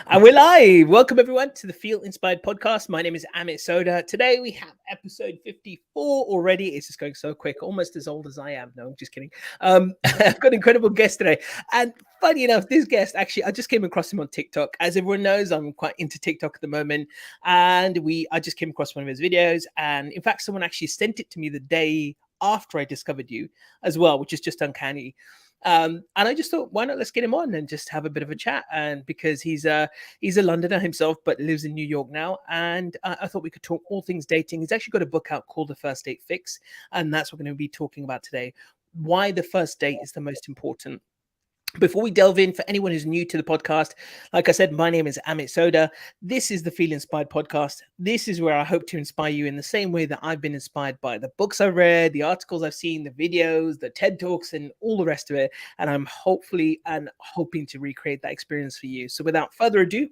And we're live. Welcome everyone to the Feel Inspired podcast. My name is Amit Sodha. Today we have episode 54 already. It's just going so quick, almost as old as I am. No, I'm just kidding. I've got an incredible guest today. And funny enough, this guest, actually, I just came across him on TikTok. As everyone knows, I'm quite into TikTok at the moment. And I just came across one of his videos. And in fact, someone actually sent it to me the day after I discovered you as well, which is just uncanny. And I just thought, why not let's get him on and just have a bit of a chat? And because he's a Londoner himself, but lives in New York now, and I thought we could talk all things dating. He's actually got a book out called The First Date Fix, and that's what we're going to be talking about today. Why the first date is the most important. Before we delve in, for anyone who's new to the podcast, like I said, my name is Amit Sodha. This is the Feel Inspired podcast. This is where I hope to inspire you in the same way that I've been inspired by the books I've read, the articles I've seen, the videos, the TED Talks, and all the rest of it. And I'm hopefully and hoping to recreate that experience for you. So without further ado,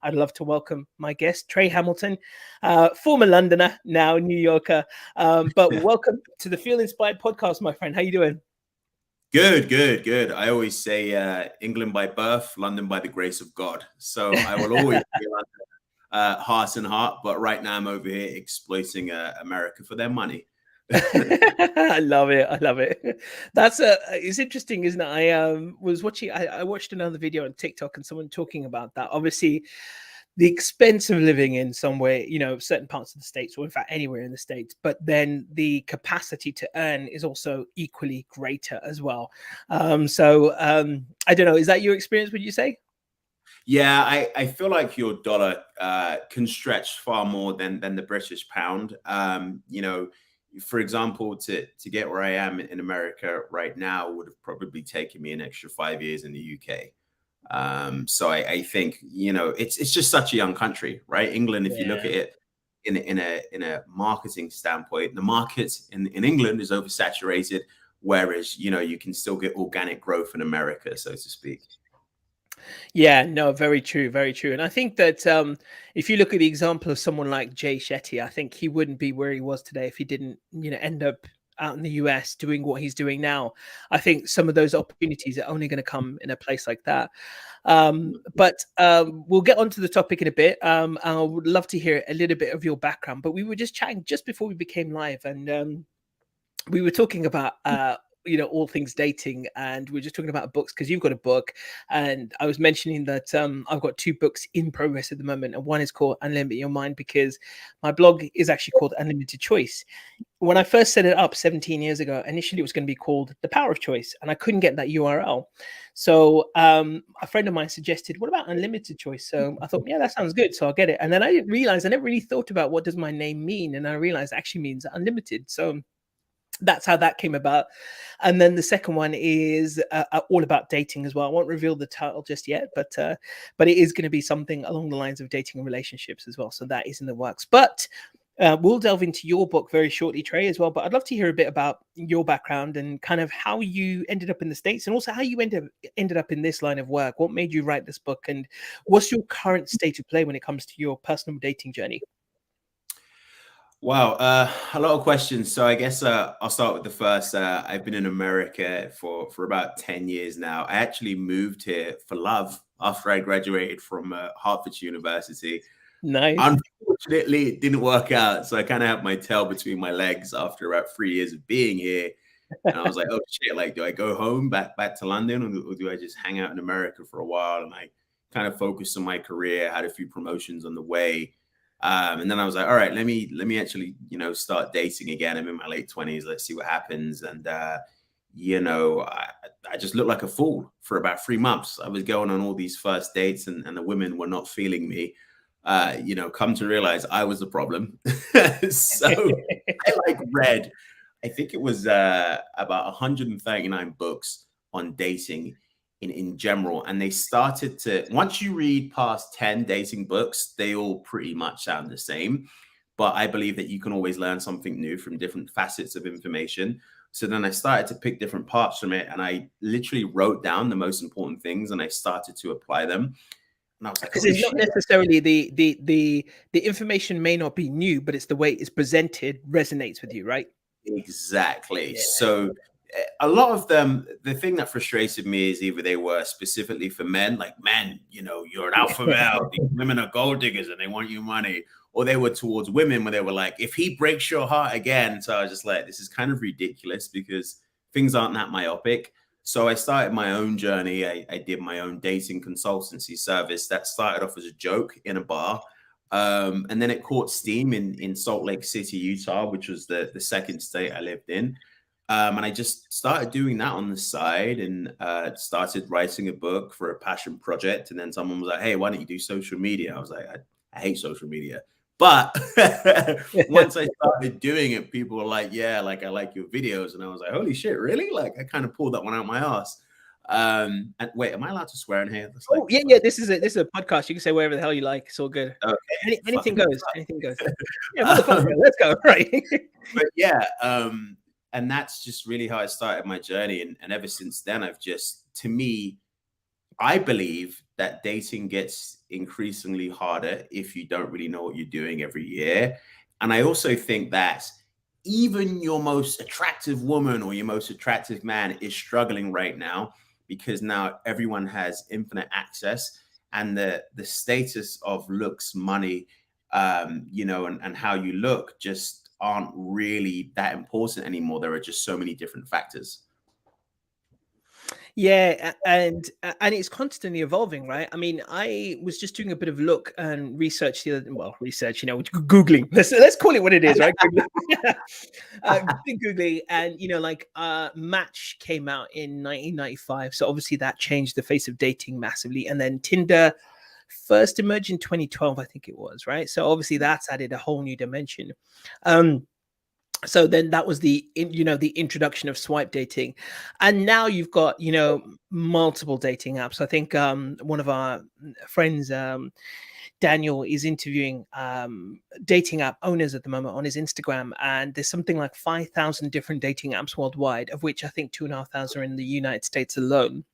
I'd love to welcome my guest, Trey Hamilton, former Londoner, now New Yorker. But welcome to the Feel Inspired podcast, my friend. How you doing? Good. I always say England by birth, London by the grace of God. So I will always be London, heart and heart. But right now I'm over here exploiting America for their money. I love it. It's interesting, isn't it? I watched another video on TikTok and someone talking about that. Obviously, the expense of living in somewhere, certain parts of the States, or in fact anywhere in the States, but then the capacity to earn is also equally greater as well. I don't know, is that your experience, would you say? Yeah, I feel like your dollar can stretch far more than the British pound. For example, to get where I am in America right now would have probably taken me an extra 5 years in the UK. So I think, it's just such a young country, right? England, if you look at it in a marketing standpoint, the market in England is oversaturated, whereas, you can still get organic growth in America, so to speak. Yeah, no, very true, very true. And I think that if you look at the example of someone like Jay Shetty, I think he wouldn't be where he was today if he didn't, end up out in the US doing what he's doing now. I think some of those opportunities are only going to come in a place like that. But we'll get onto the topic in a bit. I would love to hear a little bit of your background, but we were just chatting just before we became live, and we were talking about all things dating, and we are just talking about books because you've got a book, and I was mentioning that I've got two books in progress at the moment, and one is called Unlimit Your Mind because my blog is actually called Unlimited Choice. When I first set it up 17 years ago, initially it was going to be called The Power of Choice, and I couldn't get that URL. So a friend of mine suggested, what about Unlimited Choice? So I thought, yeah, that sounds good. So I'll get it. And then I didn't realize, I never really thought about what does my name mean. And I realized it actually means unlimited. So that's how that came about. And then the second one is all about dating as well. I won't reveal the title just yet, but it is going to be something along the lines of dating and relationships as well. So that is in the works. But we'll delve into your book very shortly, Trey, as well. But I'd love to hear a bit about your background and kind of how you ended up in the States, and also how you ended up in this line of work. What made you write this book, and what's your current state of play when it comes to your personal dating journey? Wow, a lot of questions. So I guess I'll start with the first. I've been in America for about 10 years now. I actually moved here for love after I graduated from Hartford University. Nice. Unfortunately, it didn't work out. So I kind of had my tail between my legs after about 3 years of being here. And I was like, oh shit, like, do I go home back to London, or do I just hang out in America for a while? And I kind of focused on my career, had a few promotions on the way. And then I was like, all right, let me actually, start dating again. I'm in my late 20s. Let's see what happens. And, I just looked like a fool for about 3 months. I was going on all these first dates and the women were not feeling me. Come to realize I was the problem. So I read, I think it was about 139 books on dating in general, and they started to, once you read past 10 dating books, they all pretty much sound the same, but I believe that you can always learn something new from different facets of information. So then I started to pick different parts from it, and I literally wrote down the most important things and I started to apply them. And I was like, because it's not necessarily the information may not be new, but it's the way it's presented resonates with you, right? Exactly. Yeah. So a lot of them, the thing that frustrated me is either they were specifically for men, like, men, you're an alpha male, these women are gold diggers and they want your money, or they were towards women where they were like, if he breaks your heart again. So I was just like, this is kind of ridiculous because things aren't that myopic. So I started my own journey. I did my own dating consultancy service that started off as a joke in a bar. And then it caught steam in Salt Lake City, Utah, which was the second state I lived in. And I just started doing that on the side and started writing a book for a passion project. And then someone was like, hey, why don't you do social media? I was like, I hate social media. But once I started doing it, people were like, yeah, like, I like your videos. And I was like, holy shit, really? Like, I kind of pulled that one out my ass. And wait, am I allowed to swear in here? Oh, yeah. This is a podcast. You can say whatever the hell you like. It's all good. Okay. Anything goes. Anything goes. Yeah, motherfucker, let's go. Right. But yeah, and that's just really how I started my journey. And ever since then, to me, I believe that dating gets increasingly harder if you don't really know what you're doing every year. And I also think that even your most attractive woman or your most attractive man is struggling right now because now everyone has infinite access, and the status of looks, money, and how you look just aren't really that important anymore. There are just so many different factors. Yeah, and it's constantly evolving, right? I mean, I was just doing a bit of look and research research, Googling. Let's call it what it is, right? Googling, and Match came out in 1995, so obviously that changed the face of dating massively, and then Tinder first emerged in 2012, I think it was, right? So obviously that's added a whole new dimension. So then that was the introduction of swipe dating, and now you've got multiple dating apps. I think one of our friends, Daniel, is interviewing dating app owners at the moment on his Instagram, and there's something like 5,000 different dating apps worldwide, of which I think 2,500 are in the United States alone.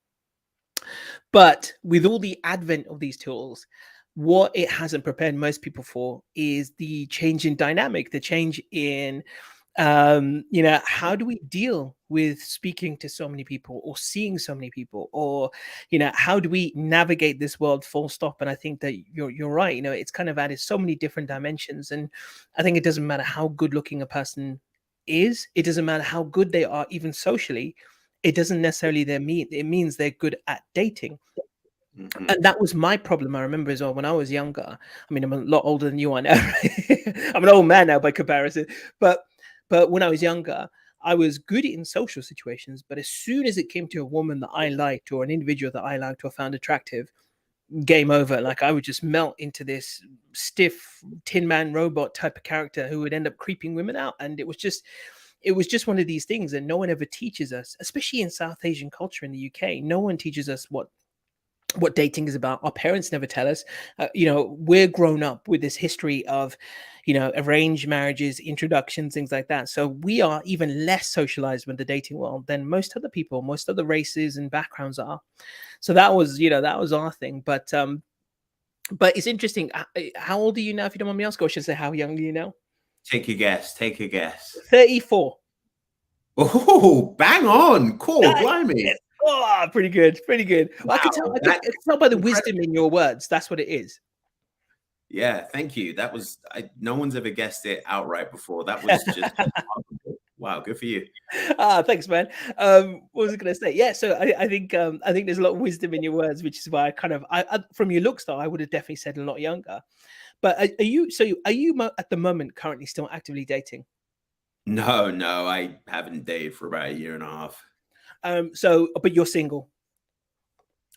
But with all the advent of these tools, what it hasn't prepared most people for is the change in dynamic, the change in how do we deal with speaking to so many people or seeing so many people, or how do we navigate this world full stop? And I think that you're right. It's kind of added so many different dimensions, and I think it doesn't matter how good looking a person is, it doesn't matter how good they are even socially, it doesn't necessarily it means they're good at dating. Mm-hmm. And that was my problem. I remember as well when I was younger. I mean, I'm a lot older than you are now. I'm an old man now by comparison. But when I was younger, I was good in social situations. But as soon as it came to a woman that I liked, or an individual that I liked or found attractive, game over. Like, I would just melt into this stiff Tin Man robot type of character who would end up creeping women out. And it was just one of these things that no one ever teaches us, especially in South Asian culture in the UK. No one teaches us what dating is about. Our parents never tell us. We're grown up with this history of arranged marriages, introductions, things like that. So we are even less socialized with the dating world than most other people, most other races and backgrounds are. So that was our thing. But it's interesting. How old are you now, if you don't mind me asking? Or should I say, how young are you now? Take a guess. 34. Oh, bang on. Cool. Blimey. Oh, pretty good. Wow, I can tell by the wisdom in your words. That's what it is. Yeah, thank you. That was no one's ever guessed it outright before. That was just wow, good for you. Thanks, man. What was I going to say? Yeah, so I think there's a lot of wisdom in your words, which is why I from your looks though, I would have definitely said a lot younger. But are you at the moment currently still actively dating? No, I haven't dated for about a year and a half. But you're single.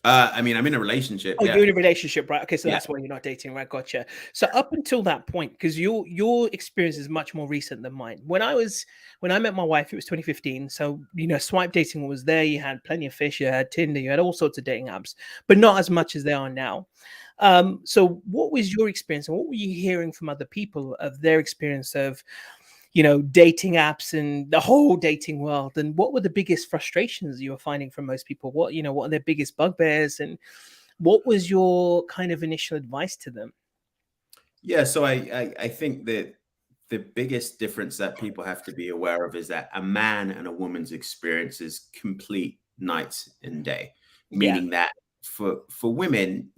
I mean, I'm in a relationship. Oh, yeah. you're in a relationship, right? Okay, so that's why you're not dating, right? Gotcha. So up until that point, because your experience is much more recent than mine. When I met my wife, it was 2015. So swipe dating was there. You had plenty of fish. You had Tinder. You had all sorts of dating apps, but not as much as they are now. So what was your experience, and what were you hearing from other people of their experience of dating apps and the whole dating world? And what were the biggest frustrations you were finding from most people? What are their biggest bugbears, and what was your kind of initial advice to them? Yeah, so I think that the biggest difference that people have to be aware of is that a man and a woman's experience is complete night and day, Yeah. meaning that for women,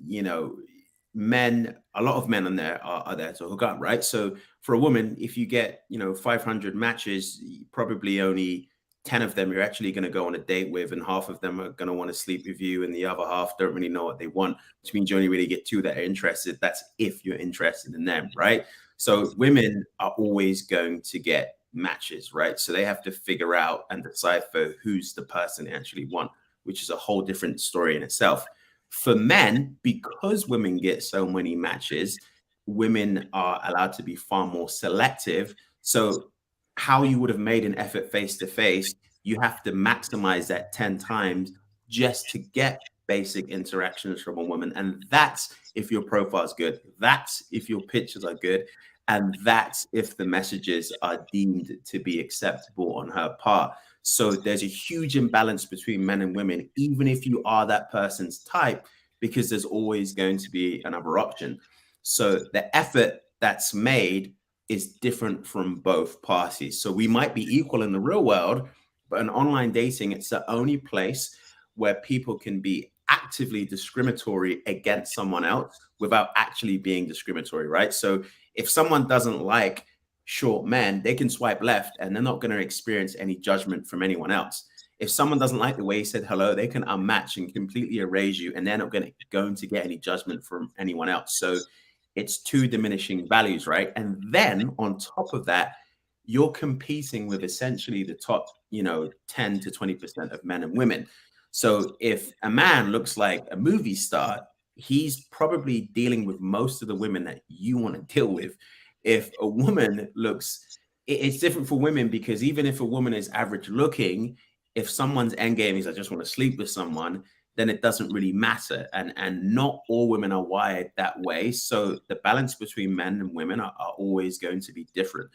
men, a lot of men on there are there to hook up, right? So for a woman, if you get 500 matches, probably only 10 of them you're actually going to go on a date with, and half of them are going to want to sleep with you, and the other half don't really know what they want, which means you only really get two that are interested. That's if you're interested in them, right? So women are always going to get matches, right? So they have to figure out and decipher who's the person they actually want, which is a whole different story in itself. For men, because women get so many matches, women are allowed to be far more selective. So how you would have made an effort face to face, you have to maximize that 10 times just to get basic interactions from a woman. And that's if your profile is good. That's if your pictures are good. And that's if the messages are deemed to be acceptable on her part. So there's a huge imbalance between men and women, even if you are that person's type, because there's always going to be another option. So the effort that's made is different from both parties. So we might be equal in the real world, but in online dating, it's the only place where people can be actively discriminatory against someone else without actually being discriminatory, right? So if someone doesn't like short men, they can swipe left and they're not going to experience any judgment from anyone else. If someone doesn't like the way you said hello, they can unmatch and completely erase you, and they're not going to get any judgment from anyone else. So it's two diminishing values, right? And then on top of that, you're competing with essentially the top, 10 to 20% of men and women. So if a man looks like a movie star, he's probably dealing with most of the women that you want to deal with. If a woman looks, it's different for women, because even if a woman is average looking, if someone's end game is I just want to sleep with someone, then it doesn't really matter. And not all women are wired that way. So the balance between men and women are always going to be different.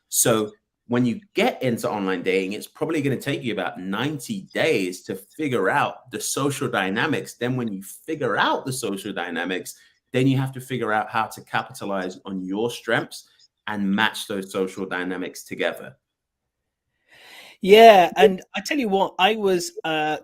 So when you get into online dating, it's probably going to take you about 90 days to figure out the social dynamics. Then when you figure out the social dynamics, then you have to figure out how to capitalize on your strengths and match those social dynamics together. Yeah, and I tell you what, I was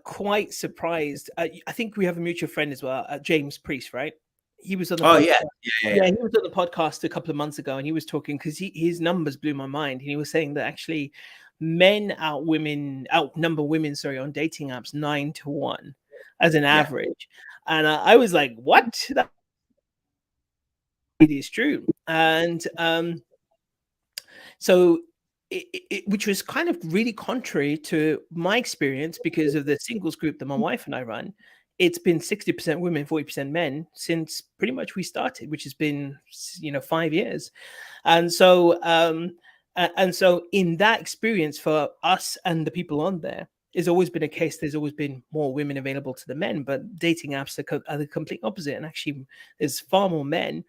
quite surprised. I think we have a mutual friend as well, James Priest, right? He was on the Oh podcast. yeah, yeah, Yeah, yeah. he was on the podcast a couple of months ago, and he was talking because his numbers blew my mind. And he was saying that actually men outnumber women, sorry, on dating apps 9-1 as an Yeah. average. And I was like, what? That really is true. And so which was kind of really contrary to my experience, because of the singles group that my wife and I run. It's been 60% women, 40% men since pretty much we started, which has been 5 years. And so in that experience for us and the people on there, it's always been a case. There's always been more women available to the men, but dating apps are the complete opposite. And actually, there's far more men.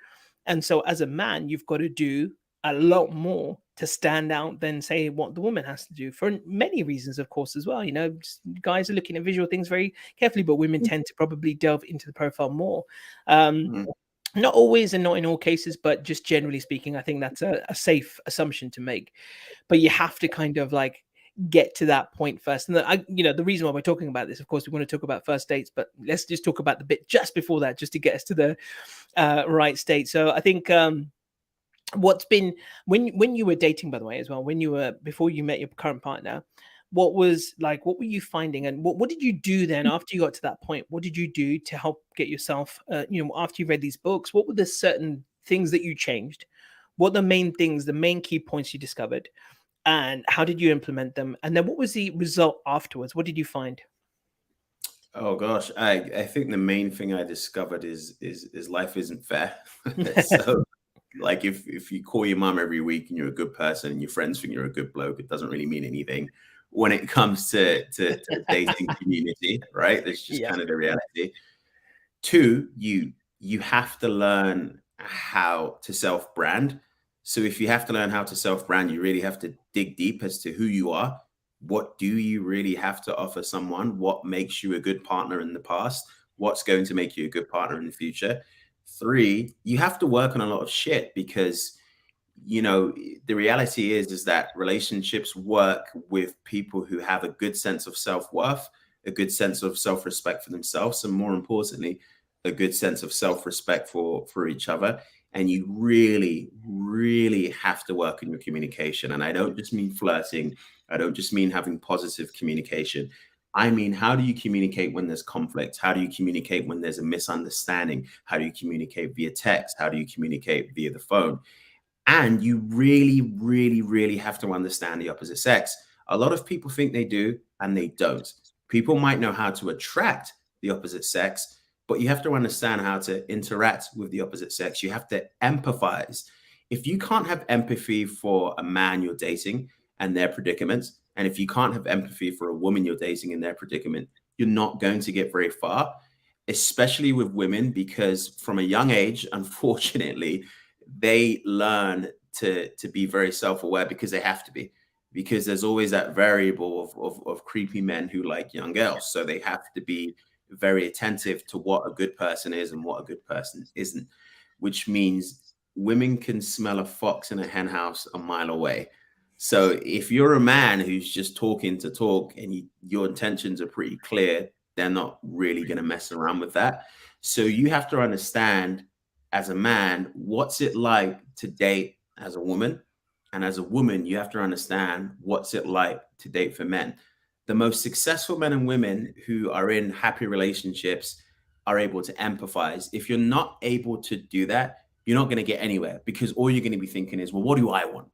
And so as a man, you've got to do a lot more to stand out than say what the woman has to do, for many reasons, of course, as well. Guys are looking at visual things very carefully, but women tend to probably delve into the profile more. Mhm. Not always and not in all cases, but just generally speaking, I think that's a safe assumption to make. But you have to kind of like get to that point first. And the reason why we're talking about this, of course, we want to talk about first dates, but let's just talk about the bit just before that, just to get us to the right state. So I think what's been when you were dating, by the way, as well, before you met your current partner, what were you finding, and what did you do then after you got to that point? What did you do to help get yourself after you read these books? What were the certain things that you changed? What the main things, the main key points you discovered, and how did you implement them? And then what was the result afterwards? What did you find? Oh gosh, I think the main thing I discovered is life isn't fair. So like if you call your mom every week and you're a good person and your friends think you're a good bloke, it doesn't really mean anything when it comes to the dating community, right? That's just Yeah. kind of the reality. Two, you have to learn how to self-brand. So if you have to learn how to self-brand, you really have to dig deep as to who you are. What do you really have to offer someone? What makes you a good partner in the past? What's going to make you a good partner in the future? Three, you have to work on a lot of shit, because you know, the reality is that relationships work with people who have a good sense of self-worth, a good sense of self-respect for themselves, and more importantly, a good sense of self-respect for each other. And you really, really have to work on your communication. And I don't just mean flirting. I don't just mean having positive communication. I mean, how do you communicate when there's conflict? How do you communicate when there's a misunderstanding? How do you communicate via text? How do you communicate via the phone? And you really, really, really have to understand the opposite sex. A lot of people think they do, and they don't. People might know how to attract the opposite sex, but you have to understand how to interact with the opposite sex. You have to empathize. If you can't have empathy for a man you're dating and their predicaments, and if you can't have empathy for a woman you're dating and their predicament, you're not going to get very far, especially with women, because from a young age, unfortunately, they learn to be very self-aware because they have to be, because there's always that variable of creepy men who like young girls, so they have to be very attentive to what a good person is and what a good person isn't, which means women can smell a fox in a hen house a mile away. So if you're a man who's just talking to talk and your intentions are pretty clear, they're not really going to mess around with that. So you have to understand, as a man, what's it like to date as a woman? And as a woman, you have to understand what's it like to date for men. The most successful men and women who are in happy relationships are able to empathize. If you're not able to do that, you're not going to get anywhere, because all you're going to be thinking is, well, what do I want?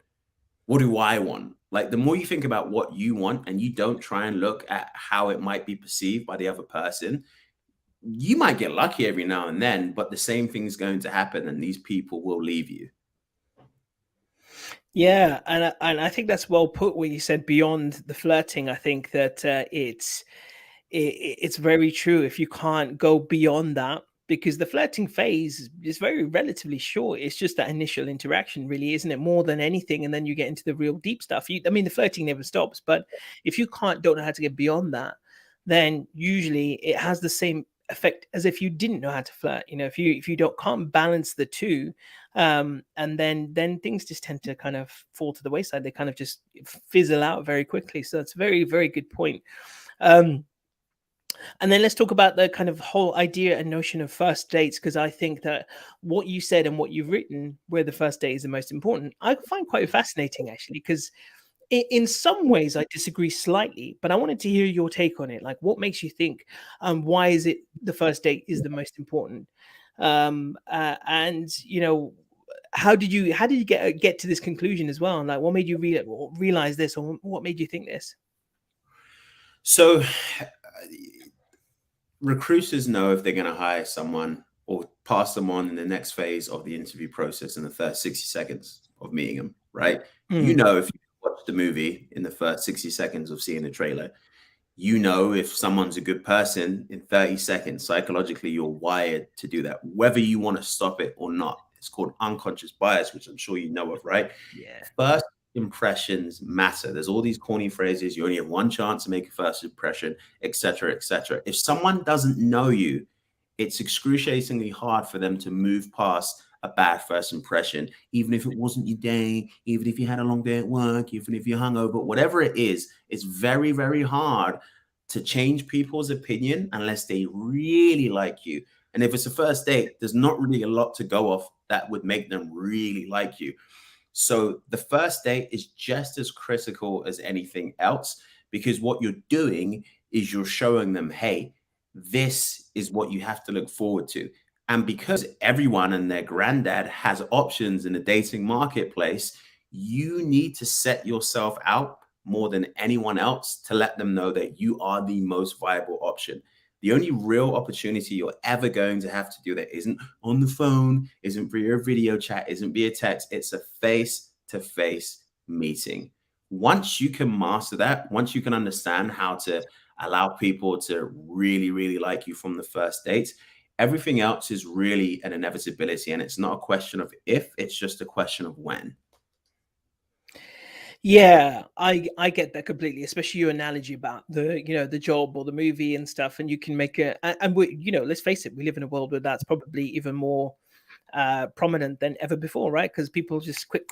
What do I want? Like, the more you think about what you want and you don't try and look at how it might be perceived by the other person, you might get lucky every now and then, but the same thing's going to happen and these people will leave you. Yeah, and I think that's well put when you said beyond the flirting. I think that it's very true if you can't go beyond that, because the flirting phase is very relatively short. It's just that initial interaction, really, isn't it? More than anything, and then you get into the real deep stuff. I mean, the flirting never stops, but if you don't know how to get beyond that, then usually it has the same effect as if you didn't know how to flirt. If you don't can't balance the two, and then things just tend to kind of fall to the wayside. They kind of just fizzle out very quickly. So that's a very, very good point. um and then let's talk about the kind of whole idea and notion of first dates, because I think that what you said and what you've written, where the first date is the most important, I find quite fascinating, actually, because in some ways I disagree slightly, but I wanted to hear your take on it. Like, what makes you think, why is it the first date is the most important? And how did you get to this conclusion as well? And like, what made you realize this, or what made you think this? So recruiters know if they're going to hire someone or pass them on in the next phase of the interview process in the first 60 seconds of meeting them, right? You Mm, know, if you watch the movie in the first 60 seconds of seeing the trailer, you know if someone's a good person in 30 seconds. Psychologically, you're wired to do that, whether you want to stop it or not. It's called unconscious bias, which I'm sure you know of, right? yeah. First impressions matter. There's all these corny phrases. You only have one chance to make a first impression, etc., etc. If someone doesn't know you, it's excruciatingly hard for them to move past a bad first impression, even if it wasn't your day, even if you had a long day at work, even if you're hungover, whatever it is. It's very, very hard to change people's opinion unless they really like you. And if it's a first date, there's not really a lot to go off that would make them really like you. So the first date is just as critical as anything else, because what you're doing is you're showing them, hey, this is what you have to look forward to. And because everyone and their granddad has options in the dating marketplace, you need to set yourself out more than anyone else to let them know that you are the most viable option. The only real opportunity you're ever going to have to do that isn't on the phone, isn't via video chat, isn't via text. It's a face-to-face meeting. Once you can master that, once you can understand how to allow people to really, really like you from the first date, everything else is really an inevitability. And it's not a question of if, it's just a question of when. Yeah, I get that completely, especially your analogy about the job or the movie and stuff, and you can make and we let's face it, we live in a world where that's probably even more prominent than ever before, right? Because people just quick,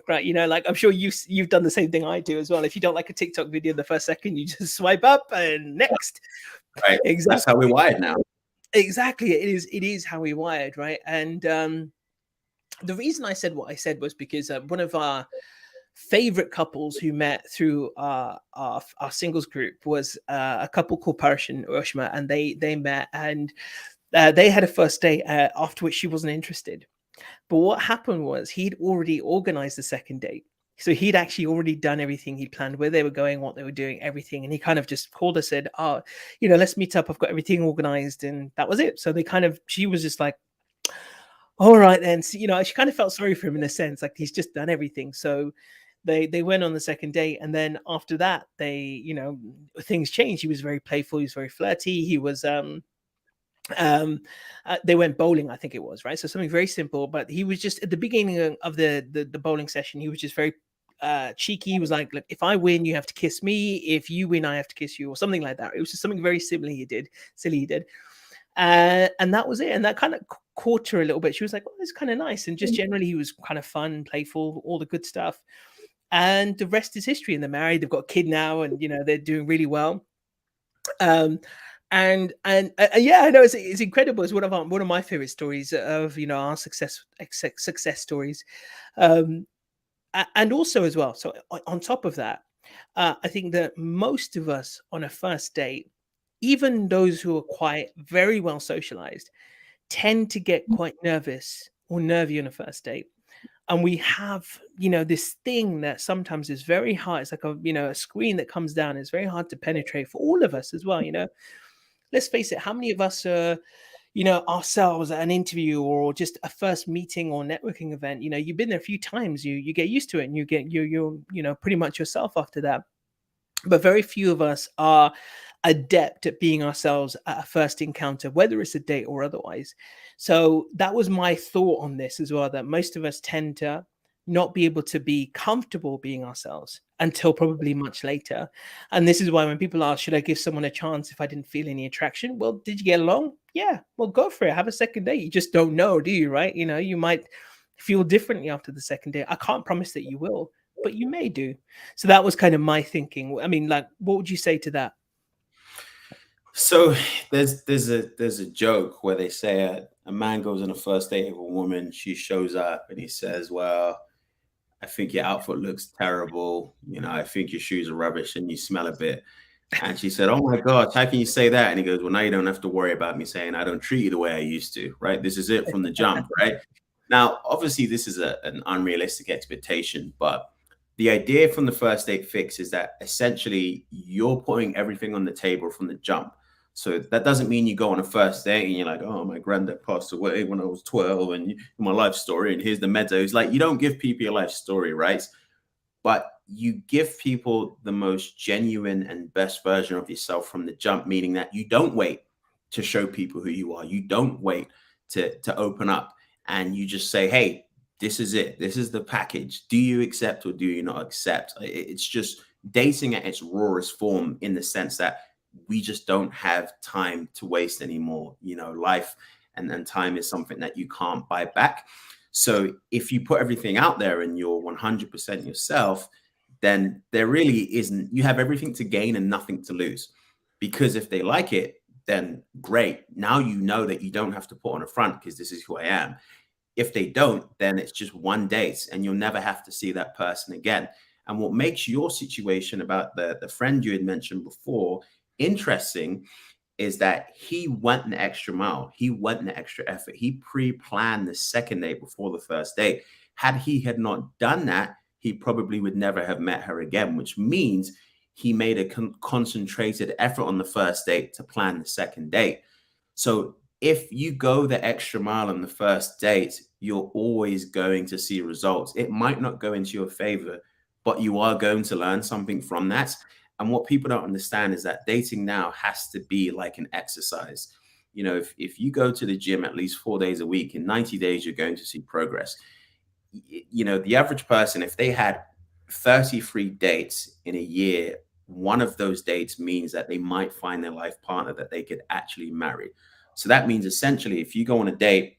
right? You know, like I'm sure you've done the same thing I do as well. If you don't like a TikTok video the first second, you just swipe up and next. Right. Exactly. That's how we're wired now. Exactly. It is how we wired, right? And the reason I said what I said was because one of our favorite couples who met through our singles group was a couple called Parish and Ushma, and they met, and they had a first date, after which she wasn't interested. But what happened was he'd already organized the second date. So he'd actually already done everything he'd planned, where they were going, what they were doing, everything. And he kind of just called her, said, "Oh, let's meet up. I've got everything organized." And that was it. So she was just like, all right then. So, she kind of felt sorry for him in a sense, like he's just done everything. So they went on the second date, and then after that, things changed. He was very playful, he was very flirty, he was they went bowling, I think it was, right? So something very simple, but he was just at the beginning of the bowling session, he was just very cheeky. He was like, "Look, if I win, you have to kiss me. If you win, I have to kiss you," or something like that. It was just something very silly he did. And that was it. And that kind of caught her a little bit. She was like, "Oh, it's kind of nice." And just generally, he was kind of fun, playful, all the good stuff. And the rest is history. And they're married. They've got a kid now, and they're doing really well. And yeah, I know it's incredible. It's one of my favorite stories of our success stories. And also as well. So on top of that, I think that most of us on a first date, even those who are quite very well socialized, tend to get quite nervous or nervy on a first date. And we have, this thing that sometimes is very hard. It's like a screen that comes down. It's very hard to penetrate for all of us as well. Let's face it. How many of us are, ourselves at an interview or just a first meeting or networking event? You've been there a few times. You get used to it, and you're pretty much yourself after that. But very few of us are adept at being ourselves at a first encounter, whether it's a date or otherwise. So that was my thought on this as well, that most of us tend to not be able to be comfortable being ourselves until probably much later. And this is why when people ask, should I give someone a chance if I didn't feel any attraction? Well, did you get along? Yeah, well, go for it. Have a second date. You just don't know, do you? Right? You might feel differently after the second date. I can't promise that you will, but you may do. So that was kind of my thinking. I mean, like, what would you say to that? So there's a joke where they say a man goes on a first date with a woman, she shows up, and he says, "Well, I think your outfit looks terrible. I think your shoes are rubbish and you smell a bit." And she said, "Oh my God, how can you say that?" And he goes, "Well, now you don't have to worry about me saying I don't treat you the way I used to, right? This is it from the jump, right?" Now, obviously, this is an unrealistic expectation, but the idea from the first date fix is that essentially you're putting everything on the table from the jump. So that doesn't mean you go on a first date and you're like, "Oh, my granddad passed away when I was 12 and my life story, and here's the meadows." Like, you don't give people your life story, right? But you give people the most genuine and best version of yourself from the jump, meaning that you don't wait to show people who you are. You don't wait to open up, and you just say, "Hey, this is it. This is the package. Do you accept or do you not accept?" It's just dating at its rawest form, in the sense that we just don't have time to waste anymore. Life and time is something that you can't buy back. So if you put everything out there and you're 100% yourself, then there really isn't, you have everything to gain and nothing to lose. Because if they like it, then great. Now you know that you don't have to put on a front because this is who I am. If they don't, then it's just one date and you'll never have to see that person again. And what makes your situation about the friend you had mentioned before interesting is that he went an extra mile. He went an extra effort. He pre-planned the second date before the first date. Had he had not done that, he probably would never have met her again, which means he made a concentrated effort on the first date to plan the second date. So if you go the extra mile on the first date, you're always going to see results. It might not go into your favor, but you are going to learn something from that. And what people don't understand is that dating now has to be like an exercise. If you go to the gym at least 4 days a week, in 90 days, you're going to see progress. The average person, if they had 33 dates in a year, one of those dates means that they might find their life partner that they could actually marry. So that means essentially, if you go on a date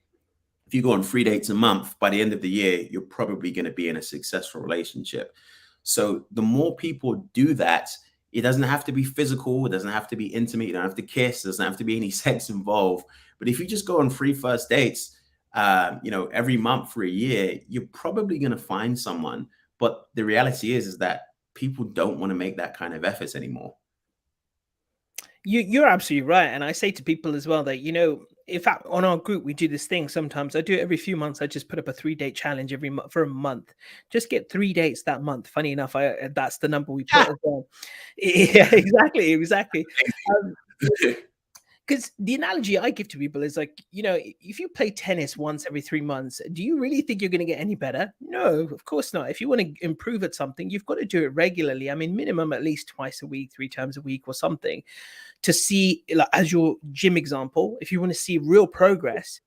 if you go on 3 dates a month, by the end of the year, you're probably going to be in a successful relationship. So the more people do that, it doesn't have to be physical, it doesn't have to be intimate, you don't have to kiss, there doesn't have to be any sex involved. But if you just go on 3 first dates, every month for a year, you're probably going to find someone. But the reality is that people don't want to make that kind of efforts anymore. You're absolutely right. And I say to people as well that, in fact, on our group, we do this thing sometimes. I do it every few months. I just put up a 3-date challenge every month for a month. Just get 3 dates that month. Funny enough, that's the number we put as well. Yeah, exactly, exactly. Because the analogy I give to people is like, if you play tennis once every 3 months, do you really think you're going to get any better? No, of course not. If you want to improve at something, you've got to do it regularly. I mean, minimum at least twice a week, 3 times a week or something to see, like, as your gym example, if you want to see real progress,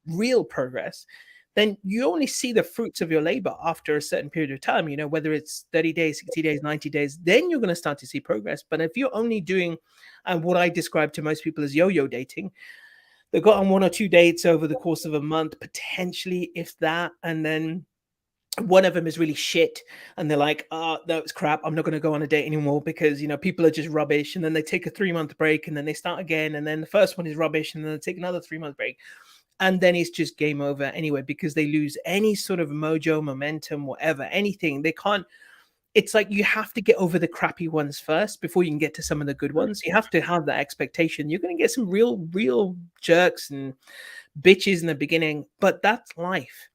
then you only see the fruits of your labor after a certain period of time, whether it's 30 days, 60 days, 90 days, then you're going to start to see progress. But if you're only doing what I describe to most people as yo-yo dating, they got on 1 or 2 dates over the course of a month, potentially, if that, and then one of them is really shit and they're like, oh, that was crap, I'm not going to go on a date anymore because people are just rubbish, and then they take a 3-month break and then they start again, and then the first one is rubbish and then they take another 3-month break, and then it's just game over anyway because they lose any sort of mojo, momentum, whatever, anything. They can't. It's like you have to get over the crappy ones first before you can get to some of the good ones. You have to have that expectation. You're going to get some real jerks and bitches in the beginning, but that's life.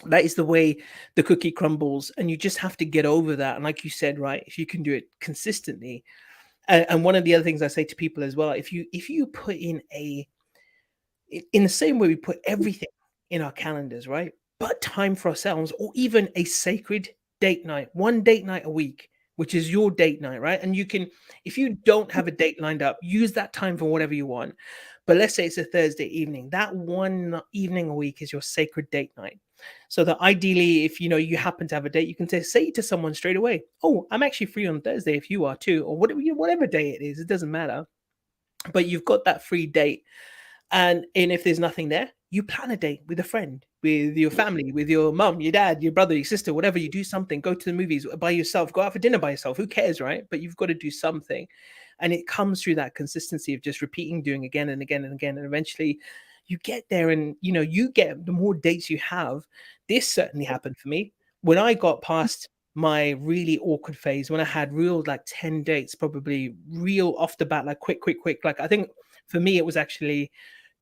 That is the way the cookie crumbles, and you just have to get over that. And like you said, right, if you can do it consistently, and one of the other things I say to people as well, if you put in the same way we put everything in our calendars, right, but time for ourselves, or even a sacred date night, one date night a week, which is your date night, right? And you can, if you don't have a date lined up, use that time for whatever you want. But let's say it's a Thursday evening, that one evening a week is your sacred date night. So that ideally, if you happen to have a date, you can say to someone straight away, oh, I'm actually free on Thursday if you are too, or whatever day it is, it doesn't matter. But you've got that free date. And if there's nothing there, you plan a date with a friend, with your family, with your mom, your dad, your brother, your sister, whatever. You do something, go to the movies by yourself, go out for dinner by yourself. Who cares, right? But you've got to do something. And it comes through that consistency of just repeating, doing again and again and again. And eventually you get there, and you get, the more dates you have. This certainly happened for me. When I got past my really awkward phase, when I had real, like, 10 dates, probably real off the bat, like quick. Like, I think for me, it was actually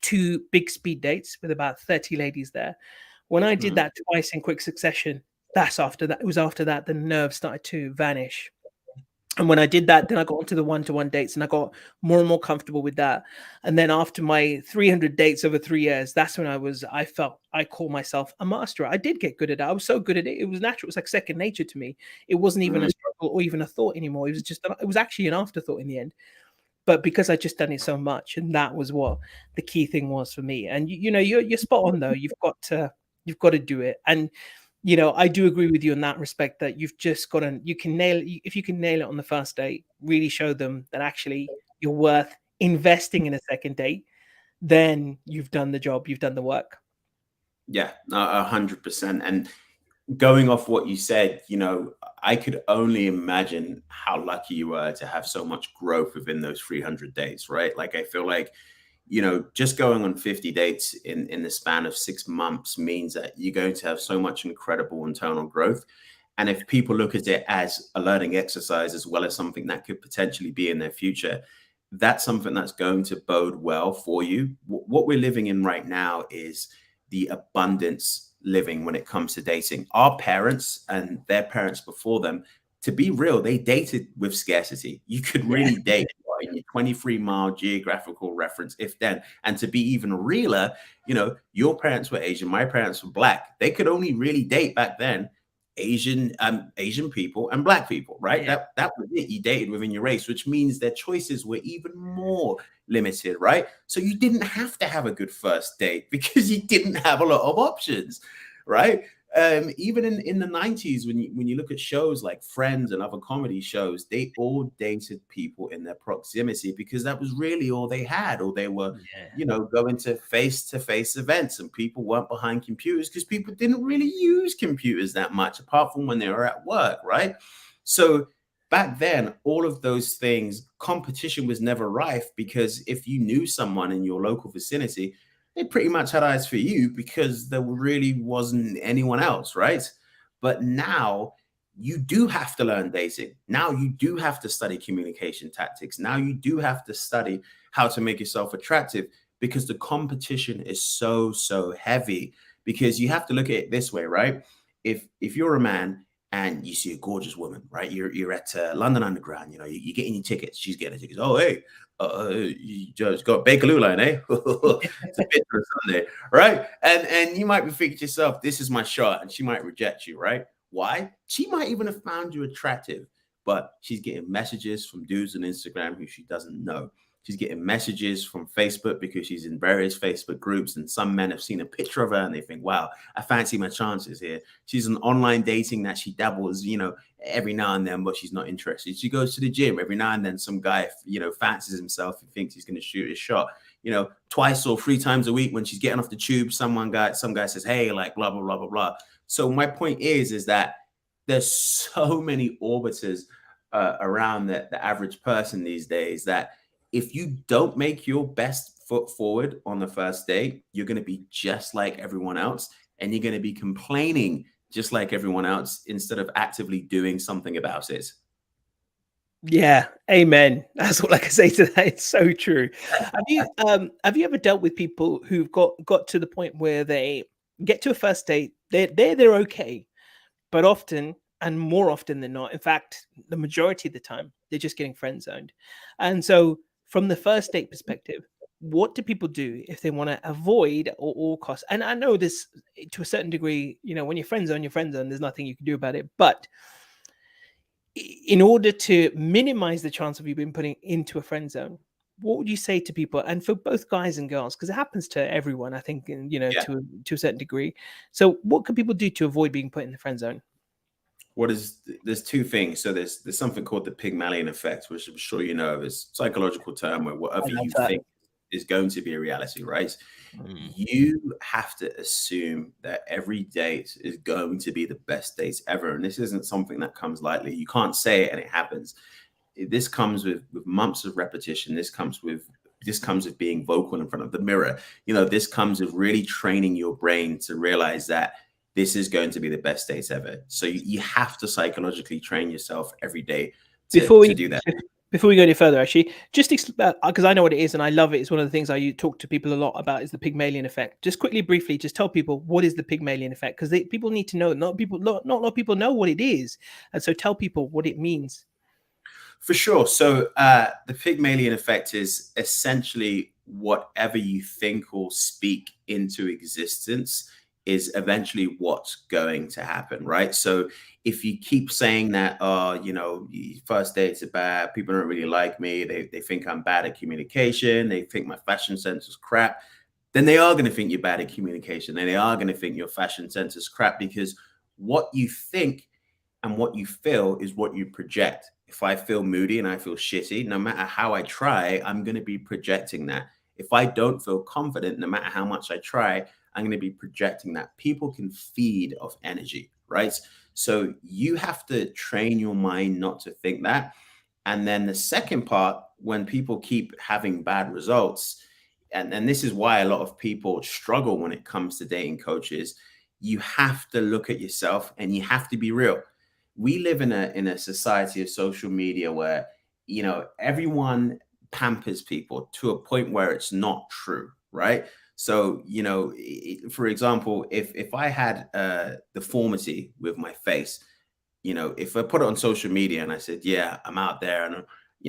2 big speed dates with about 30 ladies there. When I did that twice in quick succession, it was after that the nerves started to vanish. And when I did that, then I got onto the one-to-one dates, and I got more and more comfortable with that. And then after my 300 dates over 3 years, that's when I felt I call myself a master. I did get good at it. I was so good at it. It was natural. It was like second nature to me. It wasn't even a struggle or even a thought anymore. It was actually an afterthought in the end. But because I just done it so much, and that was what the key thing was for me. And you're spot on though. You've got to do it. And I do agree with you in that respect, that you've just got to, you can nail it. If you can nail it on the first date, really show them that actually you're worth investing in a second date, then you've done the job, you've done the work. Yeah, 100%. And going off what you said, I could only imagine how lucky you were to have so much growth within those 300 days, right? Like, I feel like, just going on 50 dates in the span of 6 months means that you're going to have so much incredible internal growth. And if people look at it as a learning exercise as well as something that could potentially be in their future, that's something that's going to bode well for you. What we're living in right now is the abundance living when it comes to dating. Our parents and their parents before them, to be real, they dated with scarcity. You could really date in your 23-mile geographical reference, if then. And to be even realer, your parents were Asian, my parents were Black. They could only really date back then Asian people and Black people, right? Yeah. That was it. You dated within your race, which means their choices were even more limited, right? So you didn't have to have a good first date because you didn't have a lot of options, right? Even in the 90s, when you look at shows like Friends and other comedy shows, they all dated people in their proximity because that was really all they had, or they were, Yeah. going to face events, and people weren't behind computers because people didn't really use computers that much apart from when they were at work, right? So back then, all of those things, competition was never rife because if you knew someone in your local vicinity, they pretty much had eyes for you because there really wasn't anyone else, right? But now you do have to learn dating. Now you do have to study communication tactics. Now you do have to study how to make yourself attractive because the competition is so heavy. Because you have to look at it this way, right? If you're a man and you see a gorgeous woman, right? You're at London Underground, you're getting your tickets. She's getting tickets. Oh, hey, you just got Bakerloo line, eh? It's a picture of Sunday, right? And you might be thinking to yourself, this is my shot, and she might reject you, right? Why? She might even have found you attractive, but she's getting messages from dudes on Instagram who she doesn't know. She's getting messages from Facebook because she's in various Facebook groups, and some men have seen a picture of her and they think, wow, I fancy my chances here. She's an online dating that she dabbles, every now and then, but she's not interested. She goes to the gym every now and then. Some guy, fancies himself and thinks he's going to shoot his shot. Twice or three times a week when she's getting off the tube, some guy says, hey, like blah blah blah blah blah. So my point is that there's so many orbiters around the average person these days that if you don't make your best foot forward on the first date, you're going to be just like everyone else, and you're going to be complaining just like everyone else instead of actively doing something about it. Yeah, amen. That's all I can say to that. It's so true. Have you ever dealt with people who've got to the point where they get to a first date, they're okay, but often and more often than not, in fact, the majority of the time, they're just getting friend zoned. And so from the first date perspective, what do people do if they want to avoid at all costs? And I know this to a certain degree, when you're friend zone, there's nothing you can do about it. But in order to minimize the chance of you being put into a friend zone, what would you say to people, and for both guys and girls, because it happens to everyone, I think, Yeah. to a certain degree. So what can people do to avoid being put in the friend zone? There's two things. So there's something called the Pygmalion effect, which I'm sure you know of. It's a psychological term where I whatever love you that. think is going to be a reality, right? Mm. You have to assume that every date is going to be the best date ever. And this isn't something that comes lightly. You can't say it and it happens. This comes with months of repetition. This comes with being vocal in front of the mirror. This comes with really training your brain to realize that this is going to be the best date ever. So you have to psychologically train yourself every day Before to we do that. before we go any further, actually, just because I know what it is and I love it. It's one of the things I talk to people a lot about is the Pygmalion effect. Just quickly, briefly, just tell people what is the Pygmalion effect, because people need to know. Not a lot of people know what it is, and so tell people what it means. For sure. So the Pygmalion effect is essentially whatever you think or speak into existence is eventually what's going to happen, right? So if you keep saying that, first dates are bad, people don't really like me, they think I'm bad at communication, they think my fashion sense is crap, then they are going to think you're bad at communication, and they are going to think your fashion sense is crap, because what you think and what you feel is what you project. If I feel moody and I feel shitty, no matter how I try, I'm going to be projecting that. If I don't feel confident, no matter how much I try, I'm going to be projecting that. People can feed off energy, right? So you have to train your mind not to think that. And then the second part, when people keep having bad results, and this is why a lot of people struggle when it comes to dating coaches, you have to look at yourself and you have to be real. We live in a society of social media where everyone pampers people to a point where it's not true, right? So for example, if I had deformity with my face, if I put it on social media and I said, yeah, I'm out there and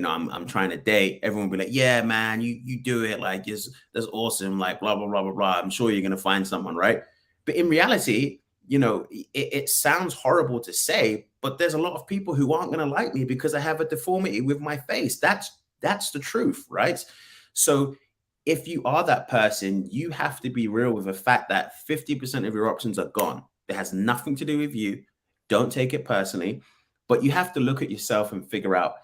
I'm trying to date, everyone will be like, yeah, man, you do it, like that's awesome, like blah blah blah blah blah. I'm sure you're gonna find someone, right? But in reality, it sounds horrible to say, but there's a lot of people who aren't going to like me because I have a deformity with my face. That's the truth, right? So if you are that person, you have to be real with the fact that 50% of your options are gone It has nothing to do with you. Don't take it personally. But you have to look at yourself and figure out,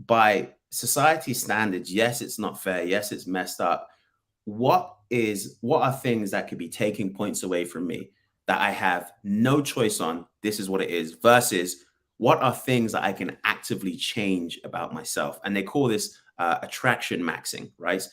by society standards, yes, it's not fair. Yes, it's messed up. What are things that could be taking points away from me that I have no choice on? This is what it is, versus what are things that I can actively change about myself? And they call this attraction maxing, right?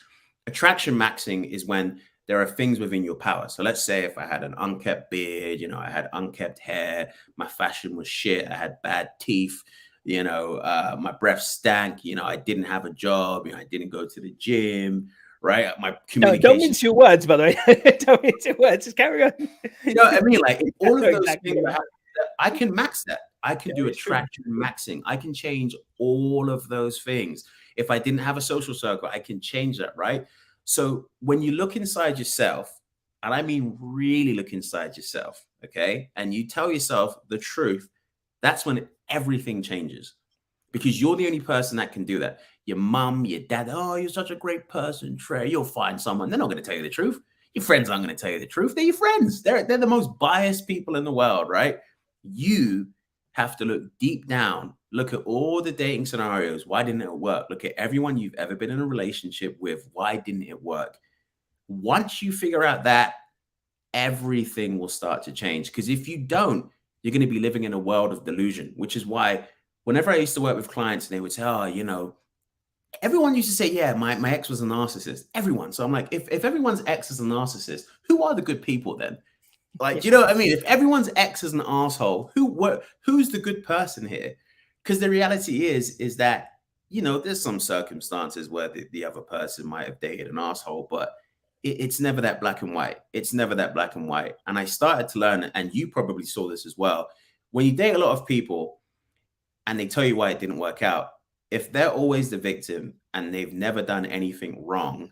Attraction maxing is when there are things within your power. So let's say if I had an unkept beard, I had unkept hair, my fashion was shit, I had bad teeth, my breath stank, I didn't have a job, I didn't go to the gym, right? My No, don't communication. mince your words, by the way. Don't mince your words. Just carry on. You know what I mean? Like all of those Exactly. things, I can max that. I can do It's true. attraction maxing. I can change all of those things. If I didn't have a social circle, I can change that, right? So when you look inside yourself, and I mean really look inside yourself, okay, and you tell yourself the truth, that's when everything changes, because you're the only person that can do that. Your mum, your dad, oh, you're such a great person, Trey. You'll find someone. They're not going to tell you the truth. Your friends aren't going to tell you the truth. They're your friends. They're the most biased people in the world, right? You have to look deep down, look at all the dating scenarios. Why didn't it work? Look at everyone you've ever been in a relationship with. Why didn't it work? Once you figure out that, everything will start to change. Because if you don't, you're going to be living in a world of delusion, which is why whenever I used to work with clients and they would say, oh, everyone used to say, yeah, my ex was a narcissist. Everyone. So I'm like, if everyone's ex is a narcissist, who are the good people then? Like, do you know what I mean? If everyone's ex is an asshole, who's the good person here? Because the reality is that, there's some circumstances where the other person might have dated an asshole, but it's never that black and white. It's never that black and white. And I started to learn, and you probably saw this as well. When you date a lot of people and they tell you why it didn't work out, if they're always the victim and they've never done anything wrong,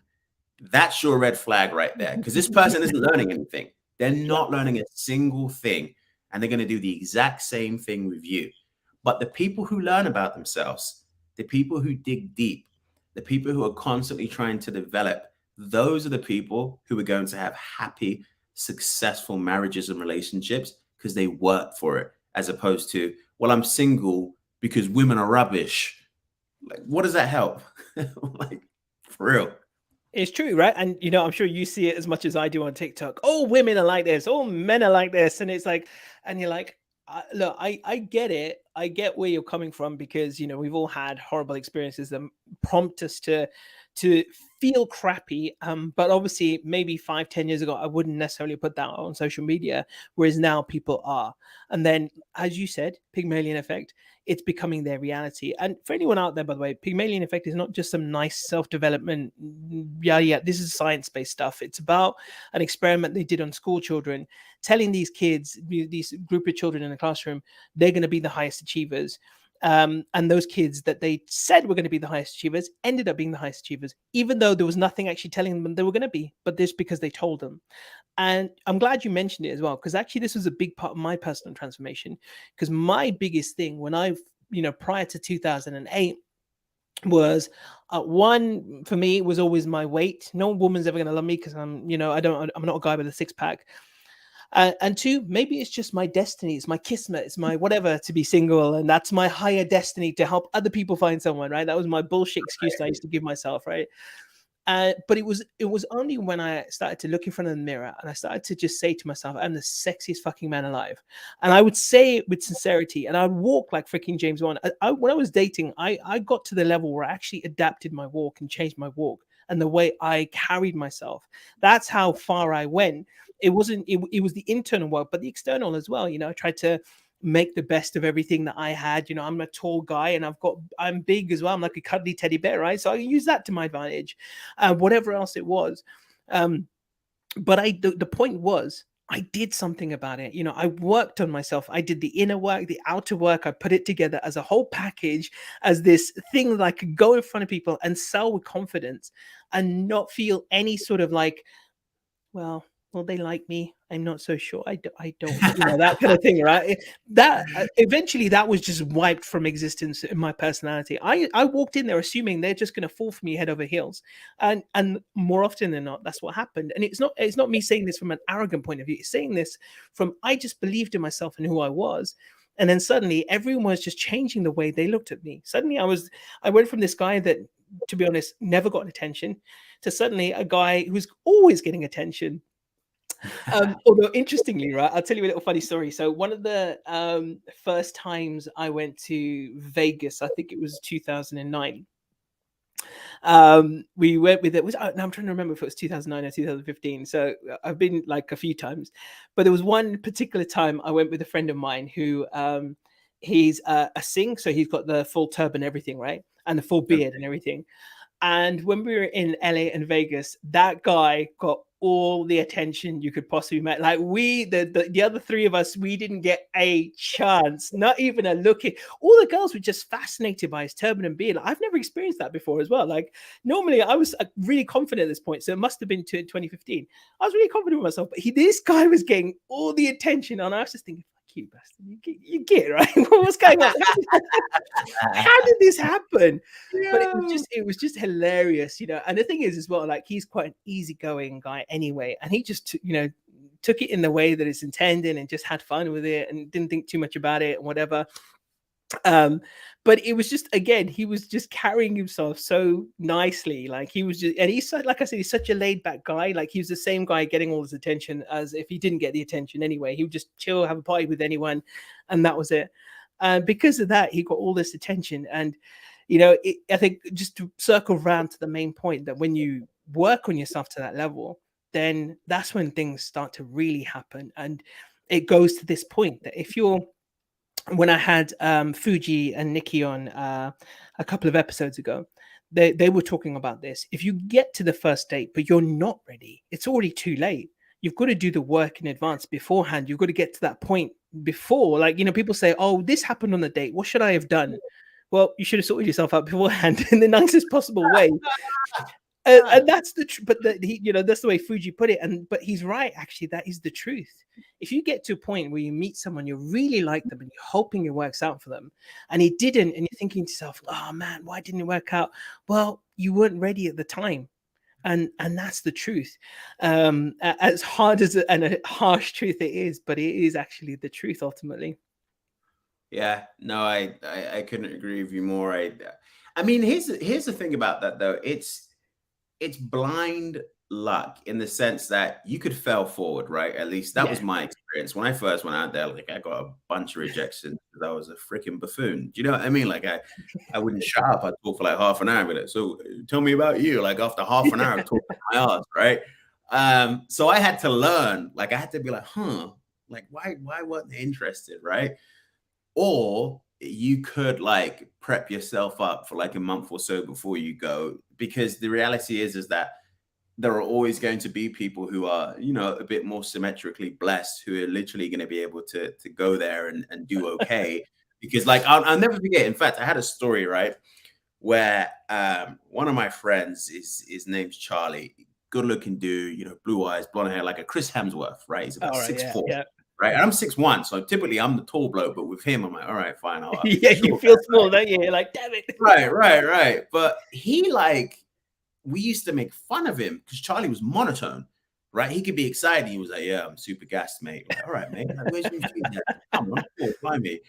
that's your red flag right there. Because this person isn't learning anything. They're not learning a single thing. And they're going to do the exact same thing with you. But the people who learn about themselves, the people who dig deep, the people who are constantly trying to develop, those are the people who are going to have happy, successful marriages and relationships because they work for it, as opposed to, well, I'm single because women are rubbish. Like, what does that help? Like, for real. It's true, right? And I'm sure you see it as much as I do on TikTok. Oh, women are like this. Oh, men are like this. And it's like, and you're like, look, I get it. I get where you're coming from, because we've all had horrible experiences that prompt us to feel crappy. But obviously, maybe 5-10 years ago, I wouldn't necessarily put that on social media, whereas now people are. And then, as you said, Pygmalion effect, it's becoming their reality. And for anyone out there, by the way, Pygmalion effect is not just some nice self-development. Yeah, this is science-based stuff. It's about an experiment they did on school children, telling these kids, these group of children in the classroom, they're going to be the highest achievers. And those kids that they said were going to be the highest achievers ended up being the highest achievers, even though there was nothing actually telling them they were going to be, but this because they told them. And I'm glad you mentioned it as well, because actually this was a big part of my personal transformation. Because my biggest thing when prior to 2008 was one, for me, it was always my weight. No woman's ever going to love me because I'm not a guy with a six-pack. And two, maybe it's just my destiny, it's my kismet, it's my whatever to be single, and that's my higher destiny to help other people find someone, right? That was my bullshit excuse I used to give myself, right? But it was only when I started to look in front of the mirror and I started to just say to myself, I'm the sexiest fucking man alive. And I would say it with sincerity, and I'd walk like freaking James Bond. When I was dating, I got to the level where I actually adapted my walk and changed my walk and the way I carried myself. That's how far I went. It was the internal work, but the external as well. I tried to make the best of everything that I had. I'm a tall guy and I'm big as well. I'm like a cuddly teddy bear, right? So I use that to my advantage, whatever else it was. But the point was, I did something about it. I worked on myself. I did the inner work, the outer work. I put it together as a whole package, as this thing that I could go in front of people and sell with confidence and not feel any sort of like, well, well, they like me. I'm not so sure. I don't know. You know, that kind of thing, right? That eventually that was just wiped from existence in my personality. I walked in there assuming they're just going to fall for me head over heels, and more often than not, that's what happened. And it's not me saying this from an arrogant point of view. It's saying this from I just believed in myself and who I was. And then suddenly everyone was just changing the way they looked at me. Suddenly I went from this guy that, to be honest, never got attention to suddenly a guy who's always getting attention. Although interestingly, right, I'll tell you a little funny story. So one of the first times I went to Vegas, I think it was 2009. We went with it. Now I'm trying to remember if it was 2009 or 2015. So I've been like a few times, but there was one particular time I went with a friend of mine who he's a Singh, so he's got the full turban, everything, right, and the full beard and everything. And when we were in LA and Vegas, that guy got all the attention you could possibly make. Like the other three of us, we didn't get a chance, not even a look. All the girls were just fascinated by his turban and beard. Like, I've never experienced that before as well. Like normally I was really confident at this point. So it must have been 2015. I was really confident with myself, but this guy was getting all the attention. And I was just thinking, you bastard, you get right. What's going on? How did this happen? Yeah. But it was just hilarious, you know. And the thing is as well, like he's quite an easygoing guy anyway, and he just took it in the way that it's intended and just had fun with it and didn't think too much about it and whatever. But it was just, again, he was just carrying himself so nicely. Like he was just, and he's like I said, he's such a laid back guy. Like he was the same guy getting all his attention as if he didn't get the attention anyway. He would just chill, have a party with anyone, and that was it. Because of that, he got all this attention. And I think just to circle around to the main point, that when you work on yourself to that level, then that's when things start to really happen. And it goes to this point that when I had Fuji and Nikki on a couple of episodes ago, they were talking about this. If you get to the first date, but you're not ready, it's already too late. You've got to do the work in advance beforehand. You've got to get to that point before. Like, people say, oh, this happened on the date. What should I have done? Well, you should have sorted yourself out beforehand in the nicest possible way. And that's but that's the way Fuji put it. But he's right, actually. That is the truth. If you get to a point where you meet someone, you really like them and you're hoping it works out for them, and it didn't, and you're thinking to yourself, oh man, why didn't it work out? Well, you weren't ready at the time. And that's the truth. As hard as and a harsh truth it is, but it is actually the truth ultimately. Yeah, no, I couldn't agree with you more. I mean, here's the thing about that though. It's blind luck in the sense that you could fail forward, right? At least that was my experience. When I first went out there, like I got a bunch of rejections because I was a freaking buffoon. Do you know what I mean? Like I wouldn't shut up. I'd talk for like half an hour with it. So tell me about you. Like after half an hour, I'd talk my ass, right? So I had to learn, like I had to be like, like why weren't they interested, right? Or you could like prep yourself up for like a month or so before you go, because the reality is that there are always going to be people who are, a bit more symmetrically blessed, who are literally going to be able to go there and do okay. Because like, I'll never forget. In fact, I had a story, right, where one of my friends, his name's Charlie, good looking dude, blue eyes, blonde hair, like a Chris Hemsworth, right? He's about 6'4". Yeah. Right, and I'm 6'1", so typically I'm the tall bloke, but with him, I'm like, all right, fine. Yeah, you feel small, don't you? You're like, damn it. Right. But he we used to make fun of him because Charlie was monotone, right? He could be excited. He was like, yeah, I'm super gassed, mate. Like, all right, mate. Like, where's your food? Come on, find me.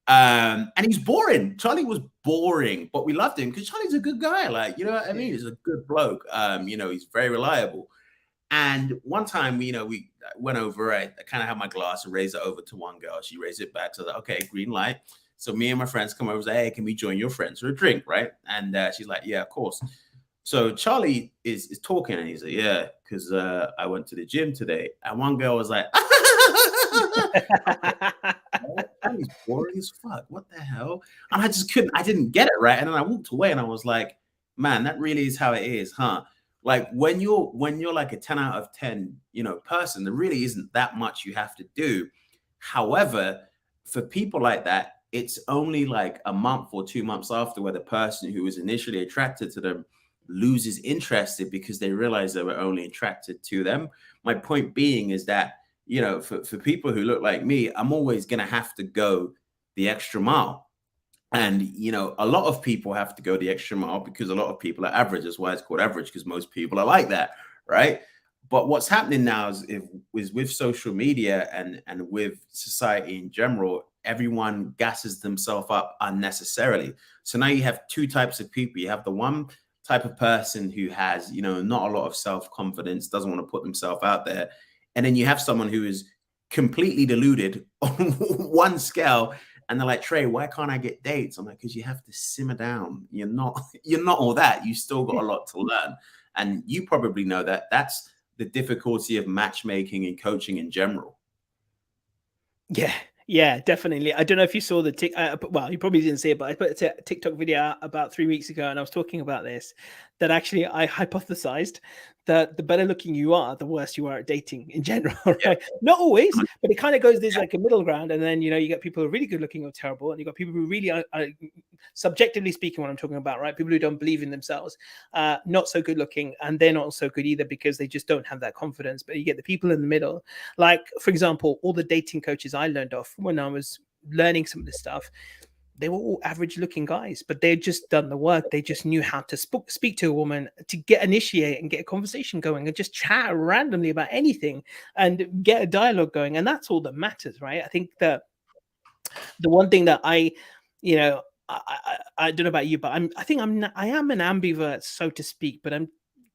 And he's boring. Charlie was boring, but we loved him because Charlie's a good guy. Like, you know what I mean? He's a good bloke. He's very reliable. And one time, we went over, I kind of had my glass and raised it over to one girl. She raised it back. So like, okay, green light. So me and my friends come over and say, hey, can we join your friends for a drink, right? And she's like, yeah, of course. So Charlie is talking and he's like, yeah, because I went to the gym today. And one girl was like, Charlie's boring as fuck. What the hell? And I didn't get it, right? And then I walked away and I was like, man, that really is how it is, huh? Like when you're like a 10 out of 10, person, there really isn't that much you have to do. However, for people like that, it's only like a month or 2 months after where the person who was initially attracted to them loses interest because they realize they were only attracted to them. my point being is that, for people who look like me, I'm always going to have to go the extra mile. And, a lot of people have to go the extra mile because a lot of people are average. That's why it's called average, because most people are like that, right? But what's happening now is with social media and with society in general, everyone gasses themselves up unnecessarily. So now you have two types of people. You have the one type of person who has, not a lot of self-confidence, doesn't want to put themselves out there. And then you have someone who is completely deluded on one scale, and they're like, Trey, why can't I get dates? I'm like, because you have to simmer down. You're not all that. You still got a lot to learn. And you probably know that. That's the difficulty of matchmaking and coaching in general. Yeah, definitely. I don't know if you saw the well, you probably didn't see it, but I put a TikTok video out about 3 weeks ago, and I was talking about this, that actually I hypothesized that the better looking you are, the worse you are at dating in general, right? Yeah. Not always, but it kind of goes, there's like a middle ground, and then, you get people who are really good looking or terrible, and you got people who really are, subjectively speaking, what I'm talking about, right? People who don't believe in themselves, not so good looking, and they're not so good either because they just don't have that confidence. But you get the people in the middle, like, for example, all the dating coaches I learned off when I was learning some of this stuff, they were all average looking guys, but they'd just done the work. They just knew how to speak to a woman, to initiate and get a conversation going, and just chat randomly about anything and get a dialogue going. And that's all that matters, right? I think that the one thing that I don't know about you, but I am an ambivert, so to speak, but I'm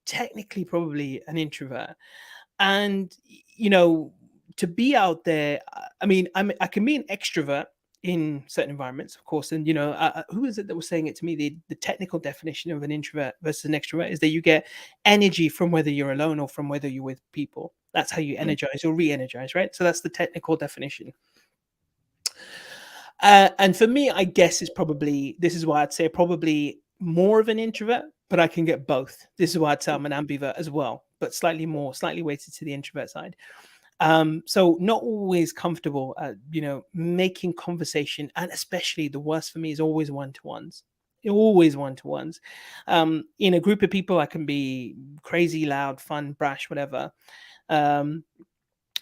technically probably an introvert. And to be out there, I mean, I can be an extrovert in certain environments, of course. And who is it that was saying it to me? The technical definition of an introvert versus an extrovert is that you get energy from whether you're alone or from whether you're with people. That's how you energize or re-energize, right? So that's the technical definition. And for me, I guess this is why I'd say probably more of an introvert, but I can get both. This is why I'd say I'm an ambivert as well, but slightly weighted to the introvert side. So not always comfortable, making conversation, and especially the worst for me is always one-to-ones. Always one-to-ones. In a group of people, I can be crazy, loud, fun, brash, whatever.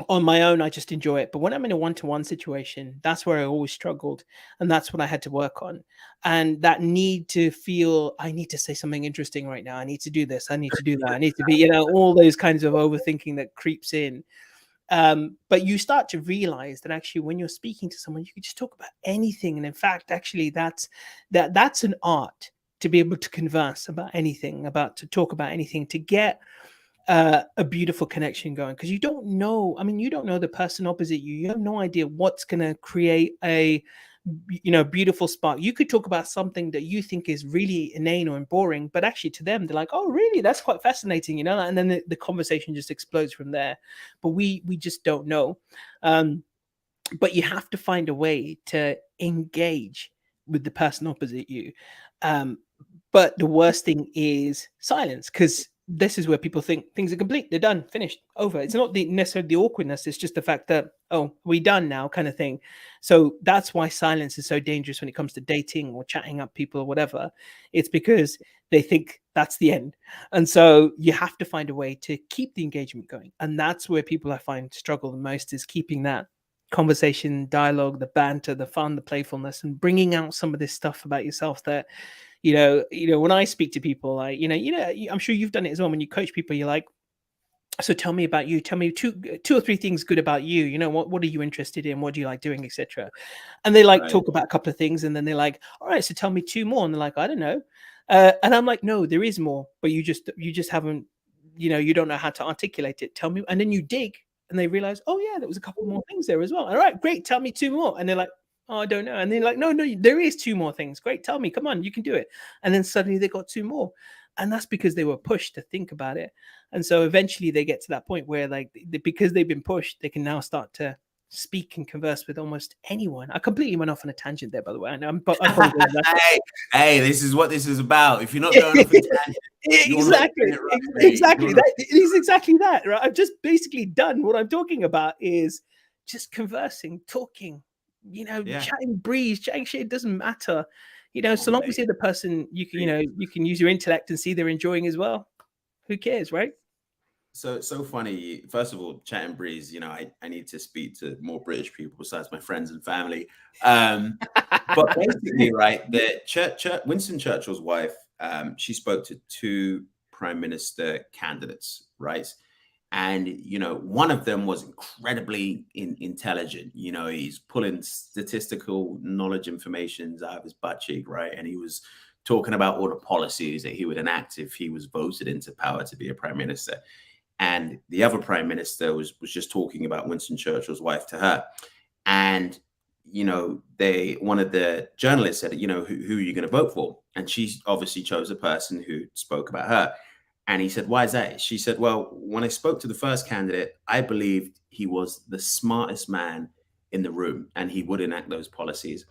On my own, I just enjoy it. But when I'm in a one-to-one situation, that's where I always struggled. And that's what I had to work on. And that need to feel, I need to say something interesting right now. I need to do this. I need to do that. I need to be, all those kinds of overthinking that creeps in. But you start to realize that actually when you're speaking to someone, you can just talk about anything. And in fact, actually, that's an art, to be able to converse about anything, to talk about anything, to get a beautiful connection going, because you don't know the person opposite you. You have no idea what's going to create a beautiful spark. You could talk about something that you think is really inane or boring, but actually to them they're like, oh really, that's quite fascinating, and then the conversation just explodes from there. But we just don't know. But you have to find a way to engage with the person opposite you. But the worst thing is silence, because this is where people think things are complete. They're done, finished, over. It's not necessarily the awkwardness. It's just the fact that, oh, we done now kind of thing. So that's why silence is so dangerous when it comes to dating or chatting up people or whatever. It's because they think that's the end. And so you have to find a way to keep the engagement going. And that's where people, I find, struggle the most, is keeping that conversation, dialogue, the banter, the fun, the playfulness, and bringing out some of this stuff about yourself that, when I speak to people, like, I'm sure you've done it as well. When you coach people, you're like, so tell me about you. Tell me two or three things good about you. What are you interested in? What do you like doing, etc. And they talk about a couple of things, and then they're like, all right, so tell me two more. And they're like, I don't know. And I'm like, no, there is more, but you just haven't, you don't know how to articulate it. Tell me. And then you dig, and they realize, oh yeah, there was a couple more things there as well. All right, great. Tell me two more. And they're like, oh, I don't know. And they're like, no, there is two more things. Great. Tell me, come on, you can do it. And then suddenly they got two more. And that's because they were pushed to think about it. And so eventually they get to that point where, because they've been pushed, they can now start to speak and converse with almost anyone. I completely went off on a tangent there, by the way. Hey, this is what this is about. If you're not going off a tangent, exactly. That is exactly that, right? I've just basically done what I'm talking about, is just conversing, talking, chatting breeze, chatting shit. It doesn't matter, so long as you're the person, you can use your intellect and see they're enjoying as well. Who cares, right? So it's so funny. First of all, chat and breeze, I need to speak to more British people besides my friends and family. But basically, right, Winston Churchill's wife, she spoke to two prime minister candidates, right? And one of them was incredibly intelligent. He's pulling statistical knowledge information out of his butt cheek, right? And he was talking about all the policies that he would enact if he was voted into power to be a prime minister. And the other prime minister was just talking about Winston Churchill's wife to her. And one of the journalists said, who are you going to vote for? And she obviously chose a person who spoke about her. And he said, why is that? She said, well, when I spoke to the first candidate, I believed he was the smartest man in the room and he would enact those policies.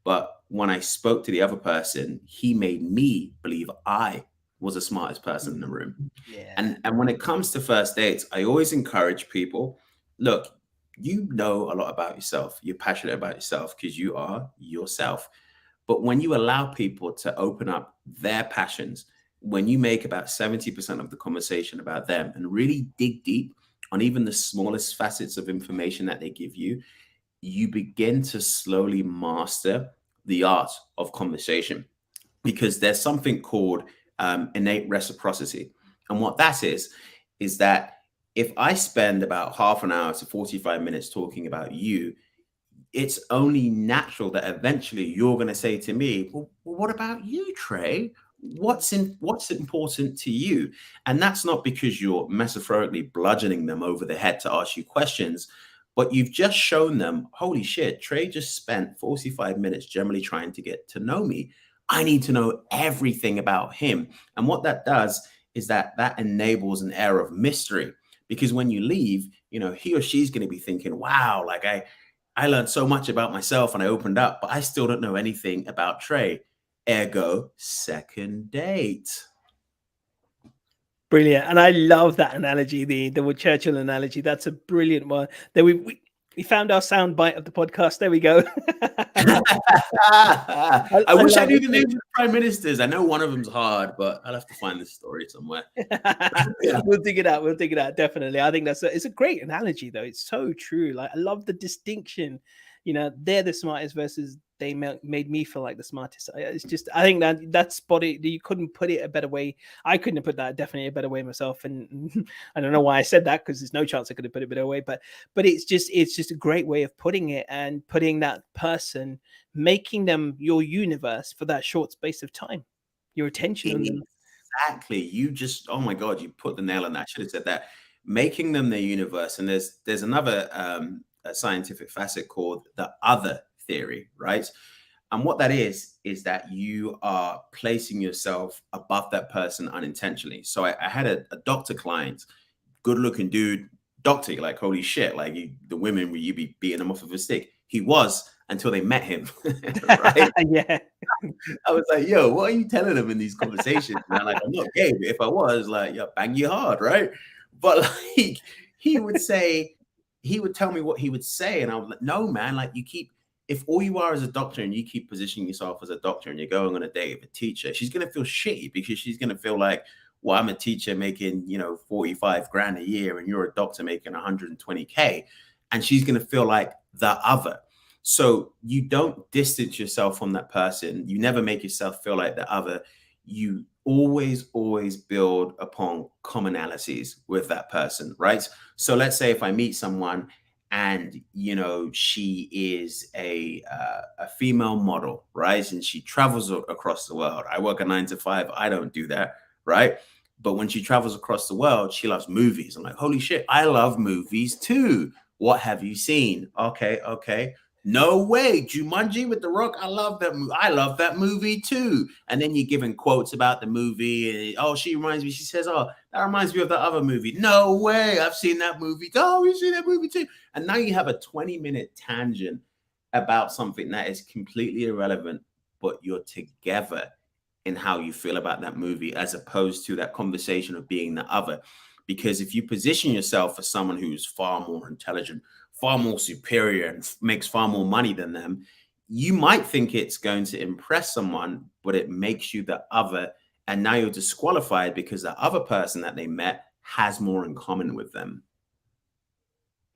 But when I spoke to the other person, he made me believe I was the smartest person in the room. Yeah. And when it comes to first dates, I always encourage people, look, you know a lot about yourself. You're passionate about yourself because you are yourself. But when you allow people to open up their passions, when you make about 70% of the conversation about them and really dig deep on even the smallest facets of information that they give you, you begin to slowly master the art of conversation, because there's something called innate reciprocity. And what that is that if I spend about half an hour to 45 minutes talking about you, it's only natural that eventually you're going to say to me, well, what about you, Trey? What's important to you? And that's not because you're metaphorically bludgeoning them over the head to ask you questions, but you've just shown them, holy shit, Trey just spent 45 minutes generally trying to get to know me. I need to know everything about him. And what that does is that enables an air of mystery, because when you leave, he or she's going to be thinking, wow, like I learned so much about myself and I opened up, but I still don't know anything about Trey. Ergo, second date. Brilliant. And I love that analogy, the Churchill analogy. That's a brilliant one. Then we found our sound bite of the podcast. There we go. I wish I knew the names of the prime ministers. I know one of them's hard, but I'll have to find this story somewhere. Yeah. We'll dig it out. We'll dig it out. Definitely. I think it's a great analogy, though. It's so true. Like, I love the distinction. They're the smartest versus they made me feel like the smartest. It's just, I think that's spotted. You couldn't put it a better way. I couldn't have put that definitely a better way myself. And I don't know why I said that, because there's no chance I could have put it a better way. But it's just a great way of putting it, and putting that person, making them your universe for that short space of time, your attention on them. Exactly. Oh my God, you put the nail on that. I should have said that. Making them their universe. And there's another a scientific facet called the other theory, right? And what that is that you are placing yourself above that person unintentionally. So I had a doctor client, good looking dude, doctor, like, holy shit, like the women, will you be beating them off of a stick? He was, until they met him. Right? Yeah. I was like, yo, what are you telling them in these conversations, man? Like, I'm not gay, but if I was, like, yeah, bang you hard, right? But like, he would tell me what he would say, and I was like, no, man, like, if all you are is a doctor and you keep positioning yourself as a doctor and you're going on a date with a teacher, she's going to feel shitty, because she's going to feel like, well, I'm a teacher making, 45 grand a year and you're a doctor making 120K. And she's going to feel like the other. So you don't distance yourself from that person. You never make yourself feel like the other. You always build upon commonalities with that person, right? So let's say if I meet someone and she is a female model, right? And she travels across the world. I work a 9 to 5. I don't do that, right? But when she travels across the world, she loves movies. I'm like, holy shit, I love movies too. What have you seen? Okay. No way, Jumanji with The Rock. I love that movie. I love that movie too. And then you're giving quotes about the movie. And, oh, she reminds me. She says, oh, that reminds me of the other movie. No way, I've seen that movie. Oh, we've seen that movie too. And now you have a 20-minute tangent about something that is completely irrelevant, but you're together in how you feel about that movie, as opposed to that conversation of being the other. Because if you position yourself as someone who's far more intelligent, far more superior, and makes far more money than them, you might think it's going to impress someone, but it makes you the other. And now you're disqualified because the other person that they met has more in common with them.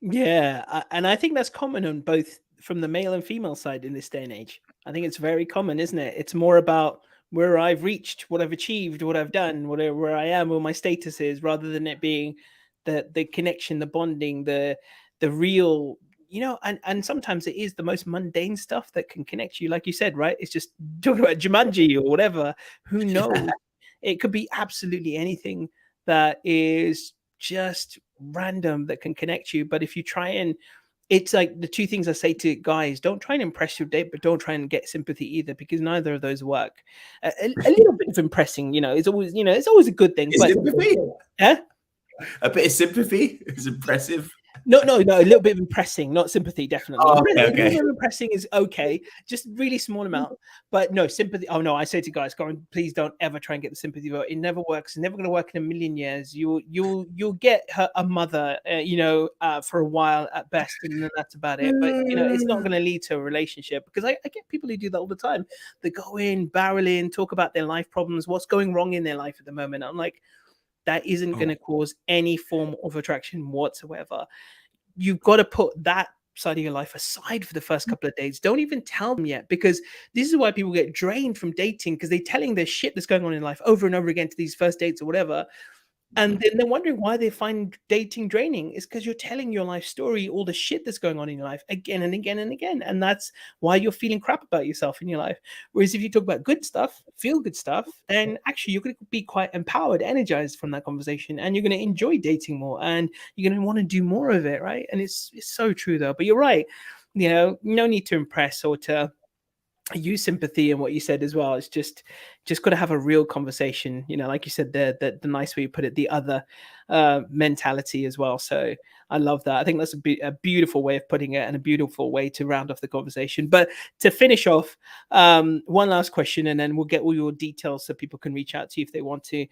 Yeah, and I think that's common on both from the male and female side in this day and age. I think it's very common, isn't it? It's more about where I've reached, what I've achieved, what I've done, where I am, where my status is, rather than it being the connection, the bonding, the real, and sometimes it is the most mundane stuff that can connect you, like you said, right? It's just talking about Jumanji or whatever. Who knows? It could be absolutely anything that is just random that can connect you. But if you try and it's like the two things I say to guys: don't try and impress your date, but don't try and get sympathy either, because neither of those work. A little bit of impressing, is always, it's always a good thing. Is But sympathy? yeah, A bit of sympathy is impressive. no, a little bit of impressing, not sympathy, definitely. Oh, A little okay. bit of impressing is okay, just really small amount. But no, sympathy. Oh no, I say to guys, go on, please don't ever try and get the sympathy vote. It never works. It's never going to work in a million years. You'll get a mother, for a while at best, and then that's about it. But it's not going to lead to a relationship, because I get people who do that all the time. They go in, barrel in, talk about their life problems, what's going wrong in their life at the moment. I'm like, that isn't going to cause any form of attraction whatsoever. You've got to put that side of your life aside for the first couple of days. Don't even tell them yet, because this is why people get drained from dating, because they're telling their shit that's going on in life over and over again to these first dates or whatever. And then they're wondering why they find dating draining. It's because you're telling your life story, all the shit that's going on in your life again and again and again. And that's why you're feeling crap about yourself in your life. Whereas if you talk about good stuff, feel good stuff, then actually you're going to be quite empowered, energized from that conversation. And you're going to enjoy dating more, and you're going to want to do more of it, right? And it's so true, though. But you're right. No need to impress or to use sympathy, and what you said as well. It's just got to have a real conversation, like you said, the nice way you put it, the other mentality as well. So I love that. I think that's a beautiful way of putting it, and a beautiful way to round off the conversation. But to finish off, one last question, and then we'll get all your details so people can reach out to you if they want to.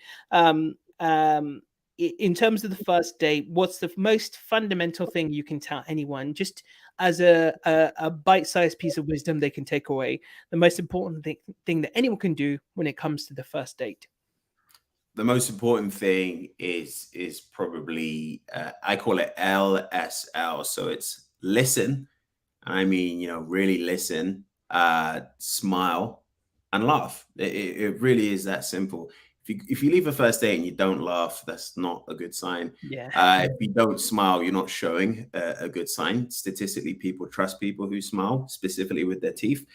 In terms of the first date, what's the most fundamental thing you can tell anyone, just as a bite-sized piece of wisdom they can take away, the most important thing that anyone can do when it comes to the first date? The most important thing is probably I call it LSL. So it's listen. I mean, really listen, smile, and laugh. It really is that simple. If you leave a first date and you don't laugh, that's not a good sign. Yeah. If you don't smile, you're not showing a good sign. Statistically, people trust people who smile, specifically with their teeth.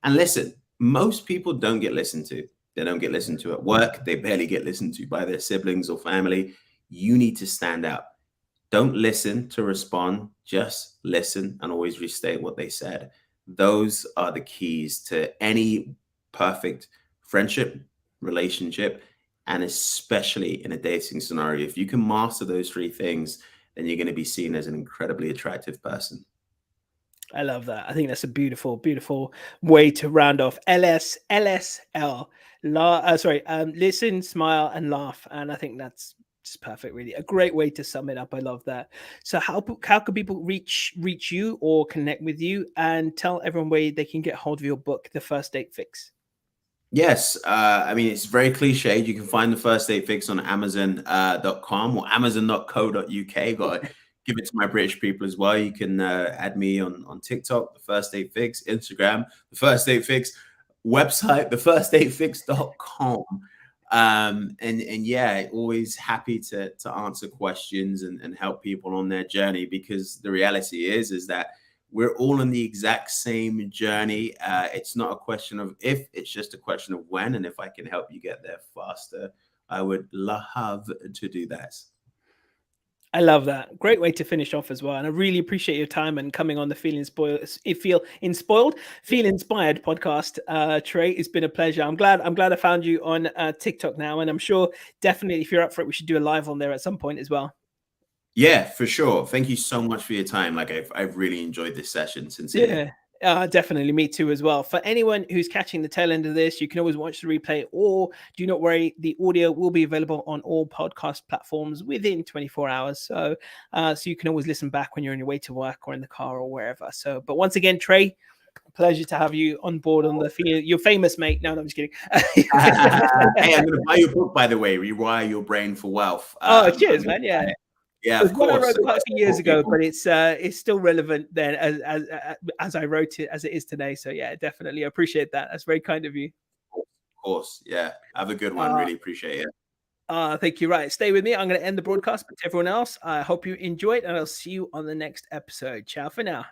And listen, most people don't get listened to. They don't get listened to at work. They barely get listened to by their siblings or family. You need to stand out. Don't listen to respond. Just listen and always restate what they said. Those are the keys to any perfect friendship, relationship, and especially in a dating scenario. If you can master those three things, then you're going to be seen as an incredibly attractive person. I love that. I think that's a beautiful, beautiful way to round off LSL. Listen, smile, and laugh. And I think that's just perfect, really. A great way to sum it up. I love that. So how can people reach you or connect with you, and tell everyone where they can get hold of your book, The First Date Fix? Yes. I mean, it's very cliched. You can find The First Date Fix on Amazon.com or Amazon.co.uk. Got to give it to my British people as well. You can add me on TikTok, The First Date Fix, Instagram, The First Date Fix, website, thefirstdatefix.com. And yeah, always happy to answer questions and help people on their journey, because the reality is that we're all on the exact same journey. It's not a question of if, it's just a question of when. And if I can help you get there faster, I would love to do that. I love that. Great way to finish off as well. And I really appreciate your time and coming on the Feel Inspired podcast. Trey, it's been a pleasure. I'm glad I found you on TikTok now. And I'm sure definitely if you're up for it, we should do a live on there at some point as well. Yeah, for sure. Thank you so much for your time. Like I've really enjoyed this session, sincerely. Yeah. Definitely, me too as well. For anyone who's catching the tail end of this, you can always watch the replay, or do not worry, the audio will be available on all podcast platforms within 24 hours. So you can always listen back when you're on your way to work or in the car or wherever. So, but once again, Trey, Pleasure to have you on board on the You're famous, mate. No, I'm just kidding. Hey, I'm going to buy your book, by the way, Rewire Your Brain for Wealth. Oh, cheers, man. Yeah. Yeah, It was of one I course. wrote So quite a few years ago, people. but it's still relevant then as I wrote it as it is today. So yeah, definitely appreciate that. That's very kind of you. Of course. Yeah. Have a good one. Really appreciate it. Thank you. Right. Stay with me. I'm going to end the broadcast, but to everyone else, I hope you enjoyed, and I'll see you on the next episode. Ciao for now.